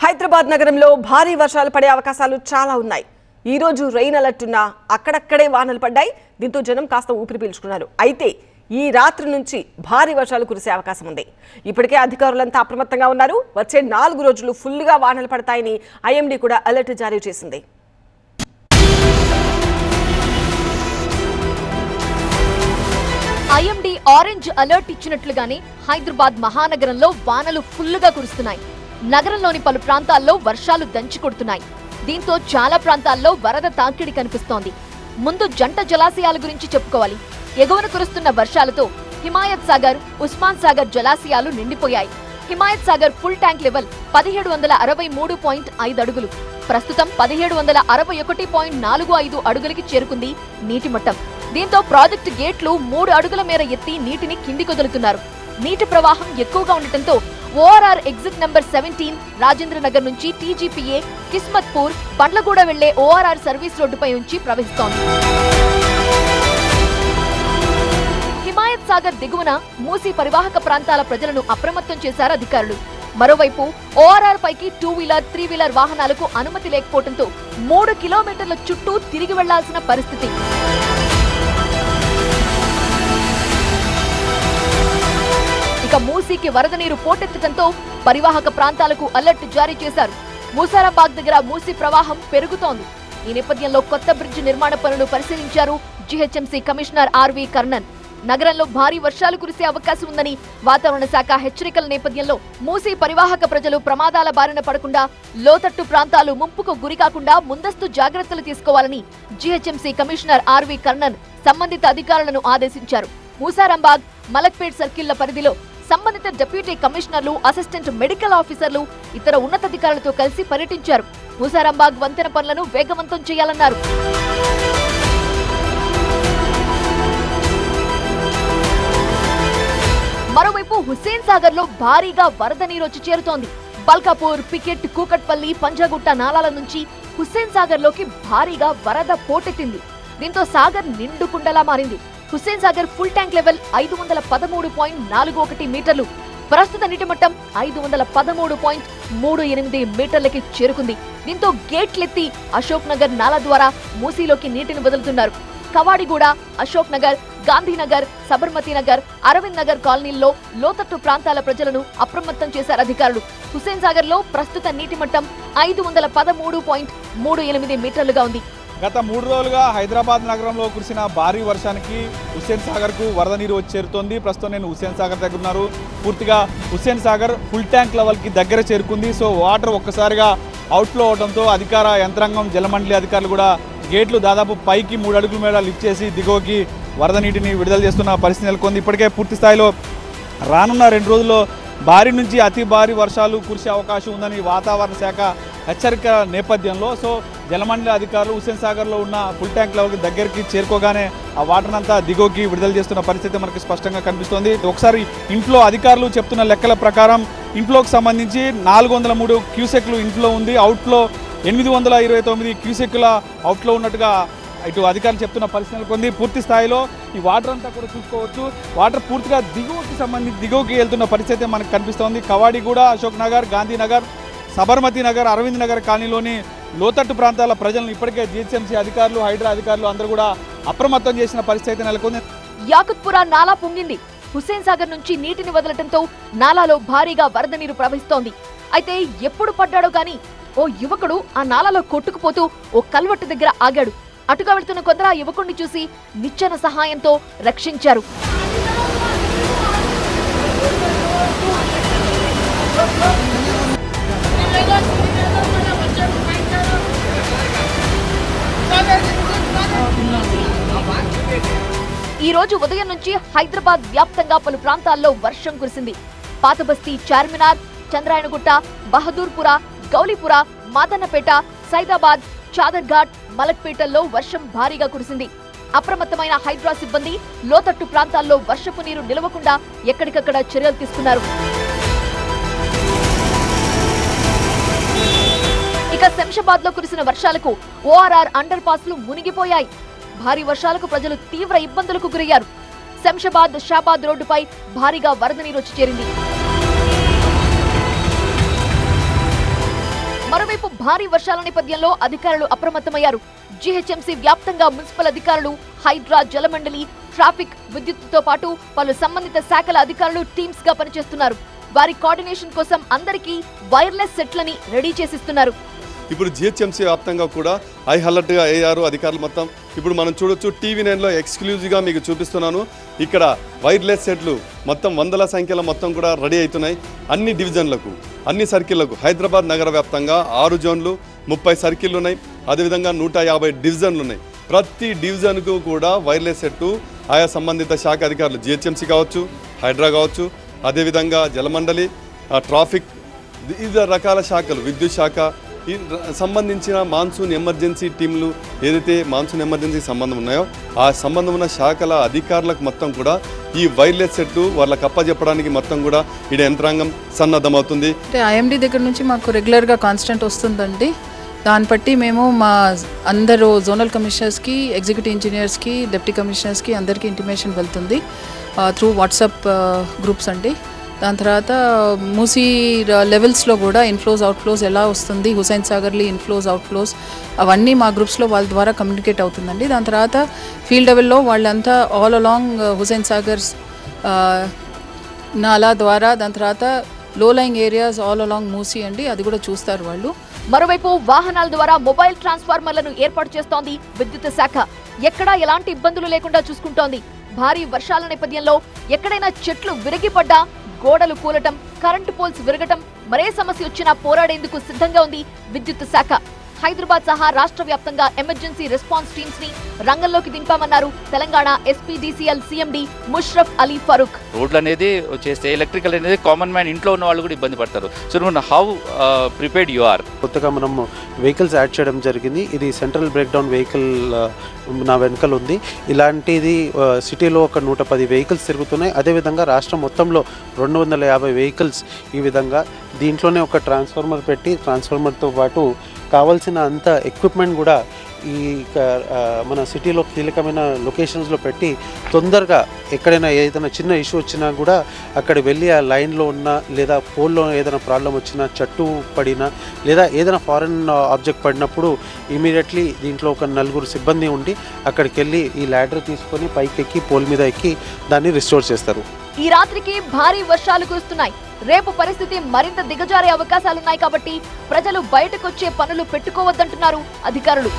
హైదరాబాద్ నగరంలో భారీ వర్షాలు పడే అవకాశాలు చాలా ఉన్నాయి. ఈ రోజు రెయిన్ అలర్ట్ ఉన్నా అక్కడక్కడే వానలు పడ్డాయి. దీంతో జనం కాస్త ఊపిరి పీల్చుకున్నారు. అయితే ఈ రాత్రి నుంచి భారీ వర్షాలు కురిసే అవకాశం ఉంది. ఇప్పటికే అధికారులంతా అప్రమత్తంగా ఉన్నారు. వచ్చే 4 రోజులు ఫుల్గా వానలు పడతాయని ఐఎండీ కూడా అలర్ట్ జారీ చేసింది. ఐఎండీ ఆరెంజ్ అలర్ట్ ఇచ్చినట్లుగానే హైదరాబాద్ మహానగరంలో వానలు ఫుల్గా కురుస్తున్నాయి. నగరంలోని పలు ప్రాంతాల్లో వర్షాలు దంచికొడుతున్నాయి. దీంతో చాలా ప్రాంతాల్లో వరద తాకిడి కనిపిస్తోంది. ముందు జంట జలాశయాల గురించి చెప్పుకోవాలి. ఎగువన కురుస్తున్న వర్షాలతో హిమాయత్ సాగర్, ఉస్మాన్ సాగర్ జలాశయాలు నిండిపోయాయి. Himayat Sagar full tank level 1763.5 అడుగులు. ప్రస్తుతం 1761.45 అడుగులకి చేరుకుంది నీటి మట్టం. దీంతో ప్రాజెక్టు గేట్లు 3 అడుగుల మేర ఎత్తి నీటిని కిందికి వదులుతున్నారు. నీటి ప్రవాహం ఎక్కువగా ఉండటంతో ORR exit number 17 Rajendra Nagar నుంచి టీజీపీఏ, కిస్మత్పూర్, బండ్లగూడ వెళ్లే ఓఆర్ఆర్ సర్వీస్ రోడ్డుపై నుంచి ప్రవహిస్తోంది. హిమాయత్ సాగర్ దిగువన మూసీ పరివాహక ప్రాంతాల ప్రజలను అప్రమత్తం చేశారు అధికారులు. మరోవైపు ఓఆర్ఆర్ పైకి 2 వీలర్, 3 వీలర్ వాహనాలకు అనుమతి లేకపోవడంతో 3 కిలోమీటర్ల చుట్టూ తిరిగి వెళ్లాల్సిన పరిస్థితి. ఇక మూసీకి వరద నీరు పోటెత్తడంతో పరివాహక ప్రాంతాలకు అలర్ట్ జారీ చేశారు. మూసారాబాద్ దగ్గర మూసీ ప్రవాహం పెరుగుతోంది. ఈ నేపథ్యంలో కొత్త బ్రిడ్జ్ నిర్మాణ పనులు పరిశీలించారు జీహెచ్ఎంసీ కమిషనర్ ఆర్వి కర్ణన్. నగరంలో భారీ వర్షాలు కురిసే అవకాశం ఉందని వాతావరణ శాఖ హెచ్చరికల నేపథ్యంలో మూసీ పరివాహక ప్రజలు ప్రమాదాల బారిన పడకుండా, లోతట్టు ప్రాంతాలు ముంపుకు గురికాకుండా ముందస్తు జాగ్రత్తలు తీసుకోవాలని జీహెచ్ఎంసీ కమిషనర్ ఆర్వి కర్ణన్ సంబంధిత అధికారులను ఆదేశించారు. మూసారాబాద్, మలక్పేట్ సర్కిళ్ల పరిధిలో సంబంధిత డిప్యూటీ కమిషనర్లు, అసిస్టెంట్ మెడికల్ ఆఫీసర్లు, ఇతర ఉన్నతాధికారులతో కలిసి పర్యటించారు. మూసారాబాద్ వంతెన పనులను వేగవంతం చేయాలన్నారు. మరోవైపు హుస్సేన్ సాగర్ లో భారీగా వరద నీరు వచ్చి చేరుతోంది. బల్కాపూర్, పికెట్, కూకట్పల్లి, పంజాగుట్ట నాలాల నుంచి హుస్సేన్ సాగర్ లోకి భారీగా వరద పోటెత్తింది. దీంతో సాగర్ నిండుకుండలా మారింది. Hussain Sagar full tank level 513.41 మీటర్లు. ప్రస్తుత నీటి మట్టం 513.38 మీటర్లకి చేరుకుంది. దీంతో గేట్లెత్తి అశోక్ నగర్ నాలా ద్వారా మూసీలోకి నీటిని వదులుతున్నారు. కవాడిగూడ, అశోక్ నగర్, గాంధీనగర్, సబర్మతి నగర్, అరవింద్ నగర్ కాలనీల్లో లోతట్టు ప్రాంతాల ప్రజలను అప్రమత్తం చేశారు అధికారులు. హుస్సేన్ సాగర్ లో ప్రస్తుత నీటి మట్టం 513.38 మీటర్లుగా ఉంది. గత 3 రోజులుగా హైదరాబాద్ నగరంలో కురిసిన భారీ వర్షానికి హుస్సేన్ సాగర్ కు వరద నీరు వచ్చి చేరుతోంది. ప్రస్తుతం నేను హుస్సేన్ సాగర్ దగ్గర ఉన్నారు. పూర్తిగా Hussain Sagar full tank level కి దగ్గర చేరుకుంది. సో వాటర్ ఒక్కసారిగా అవుట్ఫ్లో అవడంతో అధికార యంత్రాంగం, జలమండలి అధికారులు కూడా గేట్లు దాదాపు పైకి 3 అడుగుల మేర లిఫ్ట్ చేసి దిగువకి వరద నీటిని విడుదల చేస్తున్న పరిస్థితి నెలకొంది. ఇప్పటికే పూర్తి స్థాయిలో రానున్న 2 రోజుల్లో భారీ నుంచి అతి భారీ వర్షాలు కురిసే అవకాశం ఉందని వాతావరణ శాఖ హెచ్చరిక నేపథ్యంలో సో జలమండలి అధికారులు హుస్సేన్ సాగర్లో ఉన్న ఫుల్ ట్యాంక్ లెవెల్కి దగ్గరికి చేరుకోగానే ఆ వాటర్ అంతా దిగువకి విడుదల చేస్తున్న పరిస్థితి మనకి స్పష్టంగా కనిపిస్తోంది. ఒకసారి ఇంట్లో అధికారులు చెప్తున్న లెక్కల ప్రకారం ఇంట్లోకి సంబంధించి 403 క్యూసెక్లు ఇంట్లో ఉంది. అవుట్లో 829 క్యూసెక్ల అవుట్లో ఉన్నట్టుగా ఇటు అధికారులు చెప్తున్న పరిస్థితి నెలకొంది. పూర్తి స్థాయిలో ఈ వాటర్ అంతా కూడా చూసుకోవచ్చు. వాటర్ పూర్తిగా దిగువకి వెళ్తున్న పరిస్థితి మనకు కనిపిస్తోంది. కవాడిగూడ, అశోక్ నగర్, గాంధీనగర్, సబర్మతి నగర్, అరవింద్ నగర్ కాలనీలోని లోతట్టు ప్రాంతాల ప్రజలను ఇప్పటికే జీహెచ్ఎంసీ అధికారులు, హైడ్రా అధికారులు అందరూ కూడా అప్రమత్తం చేసిన పరిస్థితి నెలకొంది. యాకుత్పురా నాలా పొంగింది. హుస్సేన్ సాగర్ నుంచి నీటిని వదలటంతో నాలాలో భారీగా వరద నీరు ప్రవహిస్తోంది. అయితే ఎప్పుడు పడ్డాడో గాని ఓ యువకుడు ఆ నాలాలో కొట్టుకుపోతూ ఓ కల్వట్టు దగ్గర ఆగాడు. అటుగా వెళ్తున్న కొందరు ఆ యువకుడిని చూసి నిచ్చెన సహాయంతో రక్షించారు. ఈ రోజు ఉదయం నుంచి హైదరాబాద్ వ్యాప్తంగా పలు ప్రాంతాల్లో వర్షం కురిసింది. పాతబస్తీ, చార్మినార్, చంద్రాయణగుట్ట, బహదూర్పుర, గౌలీపుర, మాదన్నపేట, సైదాబాద్, చాదర్ఘాట్, మలక్పేటల్లో వర్షం భారీగా కురిసింది. అప్రమత్తమైన హైడ్రా సిబ్బంది లోతట్టు ప్రాంతాల్లో వర్షపు నీరు నిలవకుండా ఎక్కడికక్కడ చర్యలు తీసుకున్నారు. ఇక శంషాబాద్ లో కురిసిన వర్షాలకు ఓఆర్ఆర్ అండర్ పాస్లు మునిగిపోయాయి. భారీ వర్షాలకు ప్రజలు తీవ్ర ఇబ్బందులకు గురయ్యారు. శంషాబాద్, షాబాద్ రోడ్డుపై భారీగా వరద నీరు వచ్చి చేరింది. మరోవైపు భారీ వర్షాల నేపథ్యంలో అధికారులు అప్రమత్తమయ్యారు. జీహెచ్ఎంసీ వ్యాప్తంగా మున్సిపల్ అధికారులు, హైడ్రా, జలమండలి, ట్రాఫిక్, విద్యుత్తుతో పాటు పలు సంబంధిత శాఖల అధికారులు టీమ్స్ గా పనిచేస్తున్నారు. వారి కోఆర్డినేషన్ కోసం అందరికీ వైర్లెస్ సెట్లని రెడీ చేసిస్తున్నారు. ఇప్పుడు జిహెచ్ఎంసీ వ్యాప్తంగా కూడా హై అలర్ట్గా అయ్యారు అధికారులు మొత్తం. ఇప్పుడు మనం చూడొచ్చు TV9లో ఎక్స్క్లూజివ్గా మీకు చూపిస్తున్నాను. ఇక్కడ వైర్లెస్ సెట్లు మొత్తం వందల సంఖ్యలో మొత్తం కూడా రెడీ అవుతున్నాయి. అన్ని డివిజన్లకు, అన్ని సర్కిళ్లకు హైదరాబాద్ నగర వ్యాప్తంగా 6 జోన్లు, 30 సర్కిళ్ళు ఉన్నాయి. అదేవిధంగా 150 డివిజన్లు ఉన్నాయి. ప్రతి డివిజన్కు కూడా వైర్లెస్ సెట్టు ఆయా సంబంధిత శాఖ అధికారులు, జిహెచ్ఎంసీ కావచ్చు, హైడ్రా కావచ్చు, అదేవిధంగా జలమండలి, ట్రాఫిక్, వివిధ రకాల శాఖలు, విద్యుత్ శాఖ, ఈ సంబంధించిన మాన్సూన్ ఎమర్జెన్సీ టీంలు ఏదైతే మాన్సూన్ ఎమర్జెన్సీ సంబంధం ఉన్నాయో ఆ సంబంధం ఉన్న శాఖల అధికారులకు మొత్తం కూడా ఈ వైర్లెస్ సెట్ వాళ్ళకి అప్పచెప్పడానికి మొత్తం కూడా ఈ యంత్రాంగం సన్నద్ధమవుతుంది. అంటే ఐఎండీ దగ్గర నుంచి మాకు రెగ్యులర్గా కాన్స్టెంట్ వస్తుందండి. దాన్ని బట్టి మేము మా అందరూ జోనల్ కమిషనర్స్కి, ఎగ్జిక్యూటివ్ ఇంజనీర్స్కి, డిప్యూటీ కమిషనర్స్కి అందరికీ ఇంటిమేషన్ వెళ్తుంది త్రూ వాట్సాప్ గ్రూప్స్ అండి. దాని తర్వాత మూసీ లెవెల్స్లో కూడా ఇన్ఫ్లోస్ అవుట్ఫ్లోస్ ఎలా వస్తుంది, హుసైన్ సాగర్లీ ఇన్ఫ్లోస్ అవుట్ఫ్లోస్ అవన్నీ మా గ్రూప్స్లో వాళ్ళ ద్వారా కమ్యూనికేట్ అవుతుందండి. దాని తర్వాత ఫీల్డ్ లెవెల్లో వాళ్ళంతా ఆల్ అలాంగ్ హుసైన్ సాగర్స్ నాలా ద్వారా, దాని తర్వాత లో lying areas all along Musi అండి, అది కూడా చూస్తారు వాళ్ళు. మరోవైపు వాహనాల ద్వారా మొబైల్ ట్రాన్స్ఫార్మర్లను ఏర్పాటు చేస్తోంది విద్యుత్ శాఖ. ఎక్కడా ఎలాంటి ఇబ్బందులు లేకుండా చూసుకుంటోంది. భారీ వర్షాల నేపథ్యంలో ఎక్కడైనా చెట్లు విరిగిపడ్డా, గోడలు కూలటం, కరెంటు పోల్స్ విరగటం, మరే సమస్య వచ్చినా పోరాడేందుకు సిద్ధంగా ఉంది విద్యుత్ శాఖ. హైదరాబాద్ సహా రాష్ట్ర వ్యాప్తంగా ఎమర్జెన్సీ రెస్పాన్స్ టీమ్స్ ని రంగంలోకి దింపామన్నారు తెలంగాణ SPDCL CMD ముష్రఫ్ అలీ ఫరూక్. రోడ్లు అనేది చేస్తే ఎలక్ట్రికల్ అనేది కామన్ మ్యాన్ ఇంట్లో ఉన్న వాళ్ళు కూడా ఇబ్బంది పడతారు. So how prepared you are? కొత్తగా మనం వెహికల్స్ యాడ్ చేయడం జరిగింది. ఇది సెంట్రల్ బ్రేక్ డౌన్ వెహికల్ నా వెనకలు ఉంది. ఇలాంటిది సిటీలో ఒక 110 వెహికల్స్ తిరుగుతున్నాయి. అదేవిధంగా రాష్ట్రం మొత్తంలో 250 వెహికల్స్ ఈ విధంగా. దీంట్లోనే ఒక ట్రాన్స్ఫార్మర్ పెట్టి, ట్రాన్స్ఫార్మర్తో పాటు కావాల్సిన అంత ఎక్విప్మెంట్ కూడా ఈ మన సిటీలో కీలకమైన లొకేషన్స్లో పెట్టి తొందరగా ఎక్కడైనా ఏదైనా చిన్న ఇష్యూ వచ్చినా కూడా అక్కడ వెళ్ళి ఆ లైన్లో ఉన్న లేదా పోల్లో ఏదైనా ప్రాబ్లం వచ్చినా, చెట్టు పడినా లేదా ఏదైనా ఫారెన్ ఆబ్జెక్ట్ పడినప్పుడు ఇమీడియట్లీ దీంట్లో ఒక 4 సిబ్బంది ఉండి అక్కడికి వెళ్ళి ఈ ల్యాడర్ తీసుకొని పైకి ఎక్కి పోల్ మీద ఎక్కి దాన్ని రిస్టోర్ చేస్తారు. ఈ రాత్రికి భారీ వర్షాలు కురుస్తున్నాయి. రేపు పరిస్థితి మరింత దిగజారే అవకాశాలున్నాయి కాబట్టి ప్రజలు బయటకొచ్చే పనులు పెట్టుకోవద్దంటున్నారు అధికారులు.